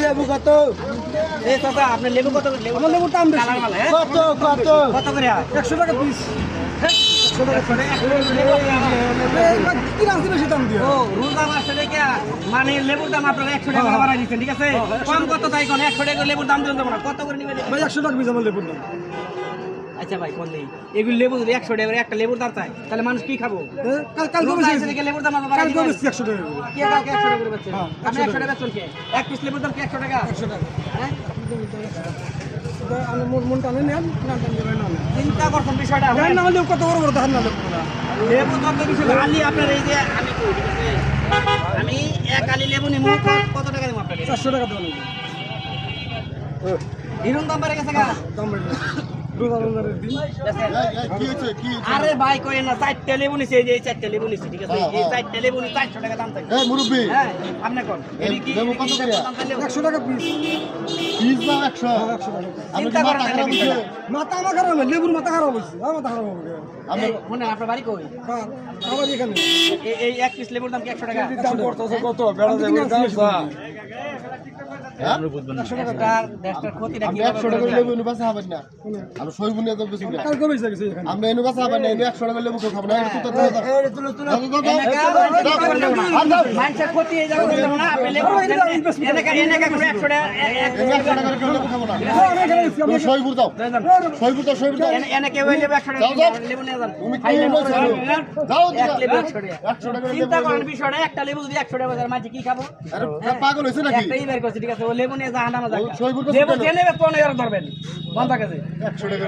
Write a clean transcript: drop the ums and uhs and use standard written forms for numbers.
লেবু কত? এই চাচা আপনার লেবু কত? লেবুর দাম বেশি। কত কত কত করে? 100 টাকা পিস। 100 টাকা কি রাখছি বেশি দাম দিয়ে? ও রোজা মাসে দেখে মানে লেবুর দাম আপনারা 100 টাকা বাড়াই দিচ্ছেন, ঠিক আছে? কম কত তাই কোন 100 টাকা লেবুর দাম দিবেন না। কত করে নেবেন ভাই? 100 টাকা পিস আমার লেবুর দাম। আচ্ছা ভাই কোন নেই এগুলো লেবু যদি 100 টাকা একটা লেবুর দাম চাই তাহলে মানুষ কি খাবো? কাল বেশি থেকে লেবুর দাম আবার কাল বেশি 100 টাকা কে কালকে 100 টাকা করে বেচছেন? আপনি 100 টাকা বেচছেন কে? এক পিস লেবুর দাম কি 100 টাকা? 100 টাকা। হ্যাঁ আমি মনটা নেন না না চিন্তা করছেন বিষয়টা হয় না হলে কত বড় বড় ধান না লেবু কত কিছু আলি আপনার এই যে আমি কই ঠিক আছে আমি এক আলি লেবু নিমু কত টাকা দেব আপনাকে? 400 টাকা দেব। এরকম দাম বেড়ে গেছে দাম বেড়ে আরে ভাই কই না 4টা লেবু নিছে এই যে 4টা লেবু নিছে ঠিক আছে এই 4টা লেবু নি 400 টাকা দাম থাকে। এই মুরব্বি হ্যাঁ আপনি কোন এই কি লেবু কত করে? 100 টাকা পিস। পিস দাও 100 টাকা। চিন্তা করেন মাথা আমার খারাপ হবে লেবুর মাথা খারাপ হইছে মাথা খারাপ হবে। আপনি মনে আপনার বাড়ি কই? হ্যাঁ আমার এখানে এই এক পিস লেবুর দাম কি 100 টাকা? দাম করতেছে কত বেড়া যাবে দাম আমরা বুঝবেন না 100 টাকা দেশটার ক্ষতিটা কি? 100 টাকা লেবু এনে বাসা হবেন না আমরা সই বুনিয়া তো বেশি কাল কবে গেছে এখানে আমরা এনে বাসা হবেন না 100 টাকা লেবু খাবো না এটা তো এই তুলো মাইন্ডসেট ক্ষতি হয়ে যাবে না আপনি লেবু এনে কা করে 100 টাকা লেবু খাবো না সইপুর দাও সইপুর এনে কে লেবু 100 টাকা লেবু নিয়ে যান তুমি কি যাও এক লেবু 100 টাকা চিন্তা করেন বিষয়টা একটা লেবু যদি 100 টাকা বাজার মাঝে কি খাবো? আরে পাগল হইছে নাকি? একটাই বের করছি ঠিক আছে ও লেবু নিয়ে জাহান্নামে যাবে লেবু জেনে 15 ধরবেন বন্ধ কাছে 100 টাকা